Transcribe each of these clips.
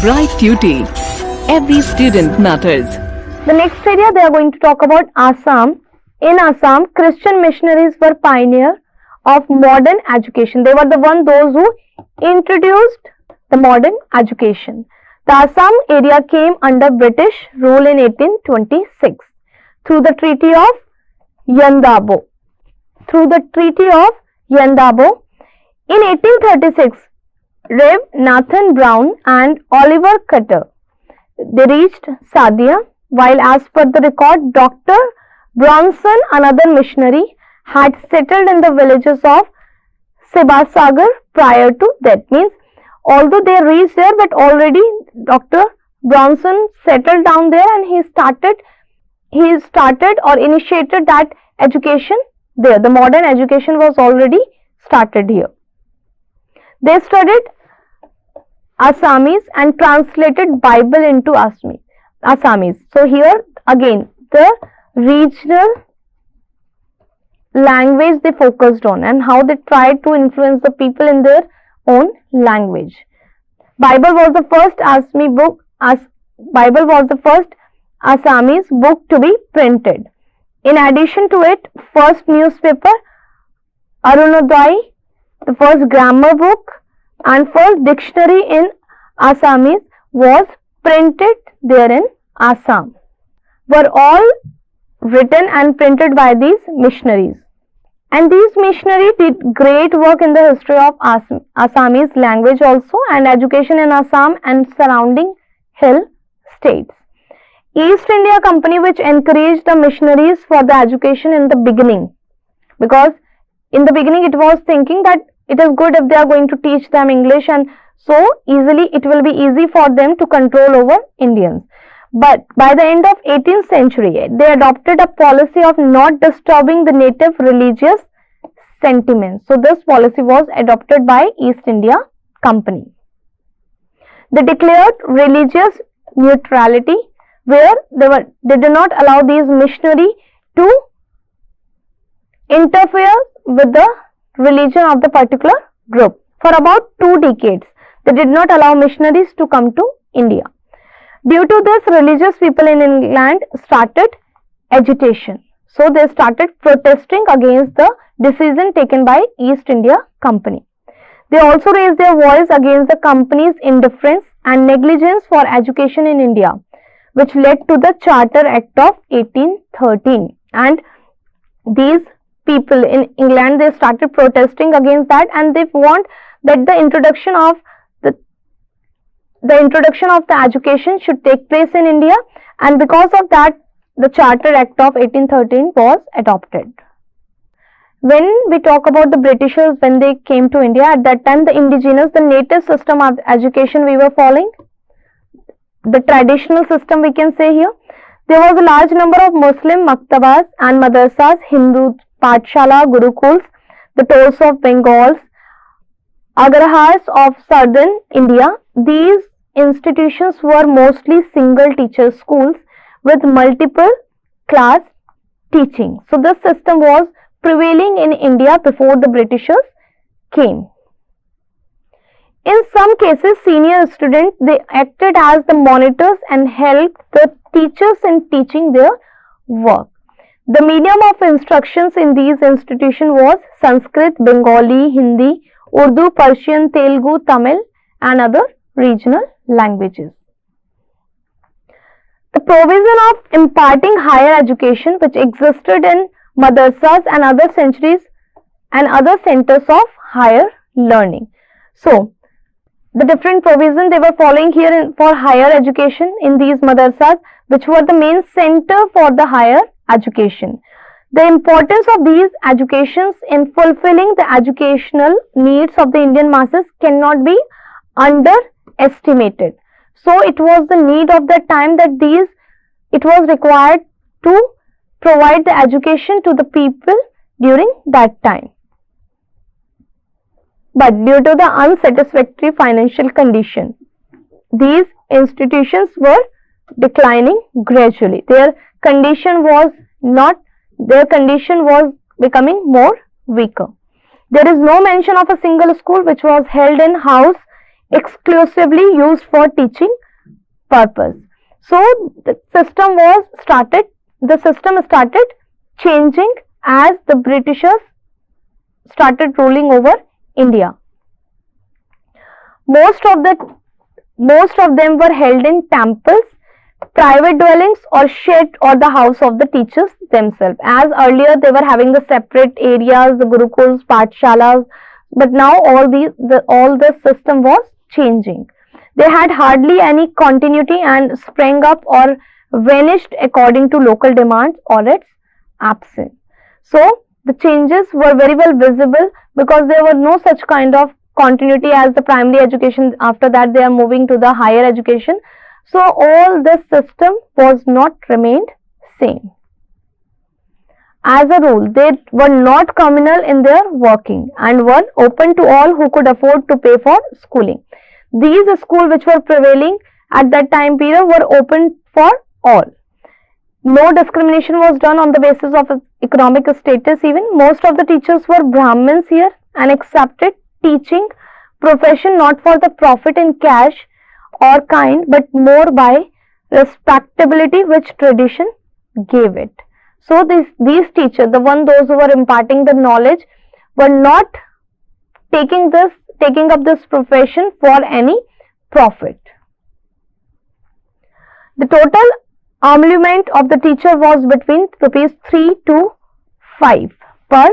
Bright Tuty. Every student matters. The next area they are going to talk about Assam. In Assam, Christian missionaries were pioneer of modern education. They were those who introduced the modern education. The Assam area came under British rule in 1826 through the Treaty of Yandabo. In 1836, Rev. Nathan Brown and Oliver Cutter, they reached Sadia, while as per the record, Dr. Bronson, another missionary, had settled in the villages of Sibasagar prior to that. Means, although they reached there, but already Dr. Bronson settled down there and he started or initiated that education there. The modern education was already started here. They studied Assamese and translated Bible into Assamese. So here again the regional language they focused on and how they tried to influence the people in their own language. Bible was the first Assamese book to be printed. In addition to it, first newspaper, Arunodai, the first grammar book and first dictionary in Assamese was printed there in Assam. Were all written and printed by these missionaries. And these missionaries did great work in the history of Assamese language also and education in Assam and surrounding hill states. East India Company, which encouraged the missionaries for the education in the beginning, because in the beginning it was thinking that it is good if they are going to teach them English and so easily it will be easy for them to control over Indians. But by the end of 18th century, they adopted a policy of not disturbing the native religious sentiments. So this policy was adopted by East India Company. They declared religious neutrality, where they did not allow these missionaries to interfere with the religion of the particular group. For about 2 decades, they did not allow missionaries to come to India. Due to this, religious people in England started agitation. So they started protesting against the decision taken by East India Company. They also raised their voice against the company's indifference and negligence for education in India, which led to the Charter Act of 1813. And these people in England, they started protesting against that and they want that the introduction of the education should take place in India, and because of that the Charter Act of 1813 was adopted. When we talk about the Britishers, when they came to India, at that time the indigenous, the native system of education we were following, the traditional system we can say here. There was a large number of Muslim maktabas and madrasas, Hindu pathshala, gurukuls, the Tolls of Bengals, Agrahas of southern India. These institutions were mostly single teacher schools with multiple class teaching. So this system was prevailing in India before the Britishers came. In some cases, senior students, they acted as the monitors and helped the teachers in teaching their work. The medium of instructions in these institutions was Sanskrit, Bengali, Hindi, Urdu, Persian, Telugu, Tamil and other regional languages. The provision of imparting higher education, which existed in madrasas and other centers of higher learning. So, the different provisions they were following here for higher education in these madrasas, which were the main center for the higher education. The importance of these educations in fulfilling the educational needs of the Indian masses cannot be underestimated. So it was the need of the time that it was required to provide the education to the people during that time. But due to the unsatisfactory financial condition, these institutions were declining gradually. Their condition was becoming more weaker. There is no mention of a single school which was held in house exclusively used for teaching purpose. So the system started changing as the Britishers started ruling over India. Most of them were held in temples, private dwellings, or shed, or the house of the teachers themselves. As earlier they were having the separate areas, the gurukuls, pathshalas, but now all the system was changing. They had hardly any continuity and sprang up or vanished according to local demands or its absence. So the changes were very well visible because there were no such kind of continuity as the primary education. After that they are moving to the higher education. So all this system was not remained same. As a rule, they were not communal in their working and were open to all who could afford to pay for schooling. These schools which were prevailing at that time period were open for all. No discrimination was done on the basis of economic status even. Most of the teachers were Brahmins here and accepted teaching profession not for the profit in cash or kind, but more by respectability which tradition gave it. So these teachers, those who were imparting the knowledge, were not taking up this profession for any profit. The total emolument of the teacher was between rupees 3 to 5 per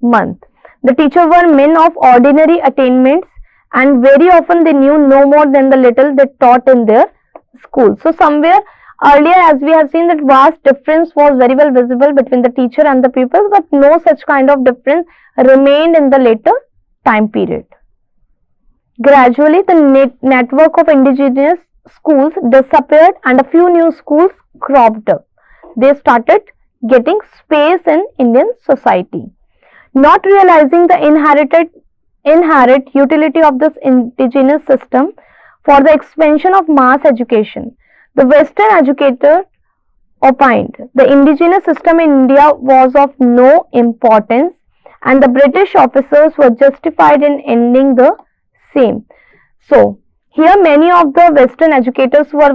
month. The teachers were men of ordinary attainments and very often they knew no more than the little they taught in their school. So somewhere earlier, as we have seen, that vast difference was very well visible between the teacher and the pupils, but no such kind of difference remained in the later time period. Gradually, the network of indigenous schools disappeared and a few new schools cropped up. They started getting space in Indian society. Not realizing the inherent utility of this indigenous system for the expansion of mass education, the Western educator opined the indigenous system in India was of no importance and the British officers were justified in ending the same. So here many of the Western educators were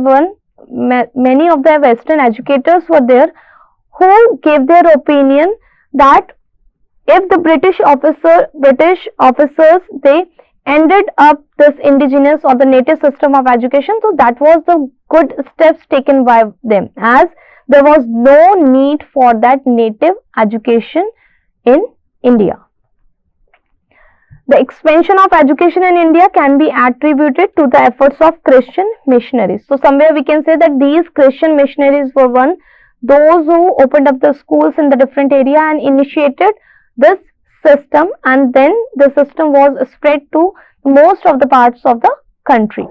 there who gave their opinion that if the British officers they ended up this indigenous or the native system of education, so that was the good steps taken by them, as there was no need for that native education in India. The expansion of education in India can be attributed to the efforts of Christian missionaries. So somewhere we can say that these Christian missionaries were those who opened up the schools in the different area and initiated this system, and then the system was spread to most of the parts of the country.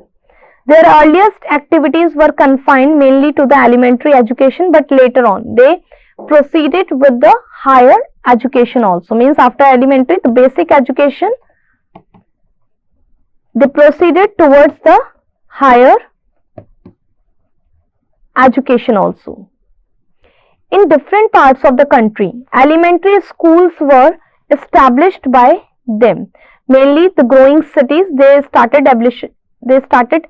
Their earliest activities were confined mainly to the elementary education, but later on they proceeded with the higher education also. Means after elementary, the basic education, they proceeded towards the higher education also. In different parts of the country, elementary schools were established by them. Mainly the growing cities, they started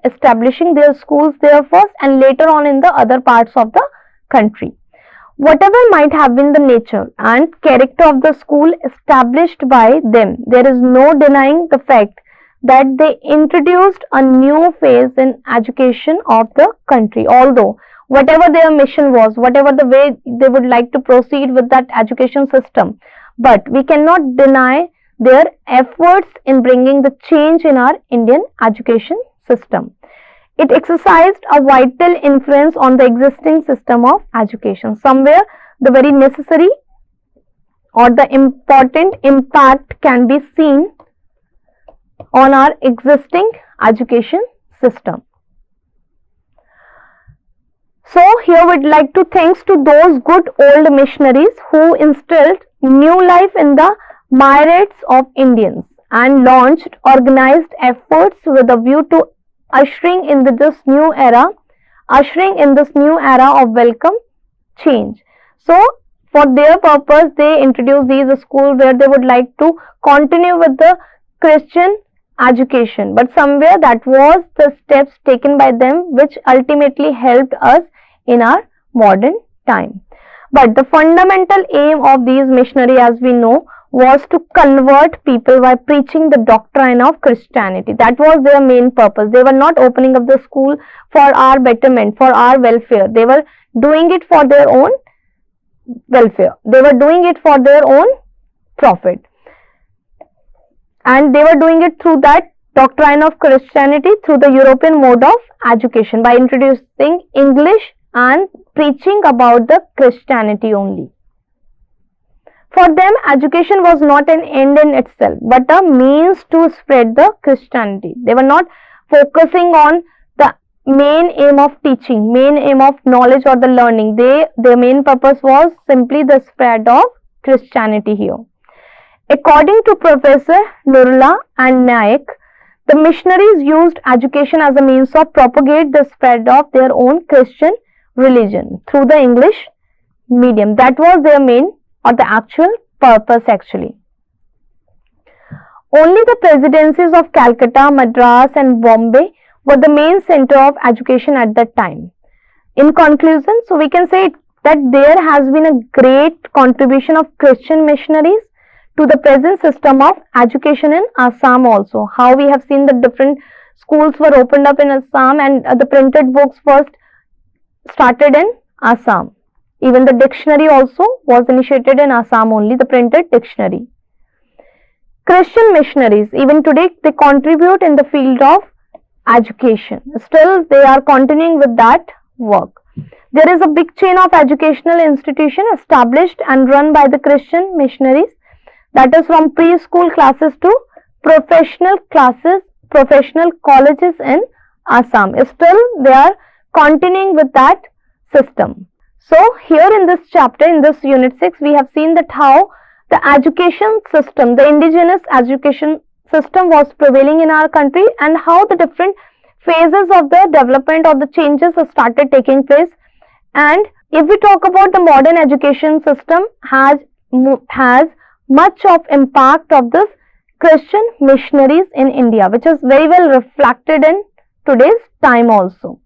establishing their schools there first and later on in the other parts of the country. Whatever might have been the nature and character of the school established by them, there is no denying the fact that they introduced a new phase in education of the country. Although whatever their mission was, whatever the way they would like to proceed with that education system, but we cannot deny their efforts in bringing the change in our Indian education system. It exercised a vital influence on the existing system of education. Somewhere the very necessary or the important impact can be seen on our existing education system. So here we'd like to thanks to those good old missionaries who instilled new life in the myriads of Indians and launched organized efforts with a view to ushering in this new era of welcome change. So for their purpose, they introduced these schools where they would like to continue with the Christian education, but somewhere that was the steps taken by them which ultimately helped us in our modern time. But the fundamental aim of these missionaries, as we know, was to convert people by preaching the doctrine of Christianity. That was their main purpose. They were not opening up the school for our betterment, for our welfare. They were doing it for their own welfare. They were doing it for their own profit. And they were doing it through that doctrine of Christianity, through the European mode of education, by introducing English and preaching about the Christianity only. For them, education was not an end in itself, but a means to spread the Christianity. They were not focusing on the main aim of teaching, main aim of knowledge or the learning. Their main purpose was simply the spread of Christianity here. According to Professor Nurullah and Naik, the missionaries used education as a means of propagate the spread of their own Christian religion through the English medium. That was their main or the actual purpose actually. Only the presidencies of Calcutta, Madras and Bombay were the main center of education at that time. In conclusion, so we can say that there has been a great contribution of Christian missionaries to the present system of education in Assam also. How we have seen the different schools were opened up in Assam and the printed books first started in Assam. Even the dictionary also was initiated in Assam only, the printed dictionary. Christian missionaries, even today, they contribute in the field of education. Still, they are continuing with that work. There is a big chain of educational institution established and run by the Christian missionaries, that is from preschool classes to professional classes, professional colleges in Assam. Still, they are continuing with that system. So, here in this chapter, in this unit 6, we have seen that how the education system, the indigenous education system was prevailing in our country and how the different phases of the development of the changes have started taking place. And if we talk about the modern education system has much of impact of this Christian missionaries in India, which is very well reflected in today's time also.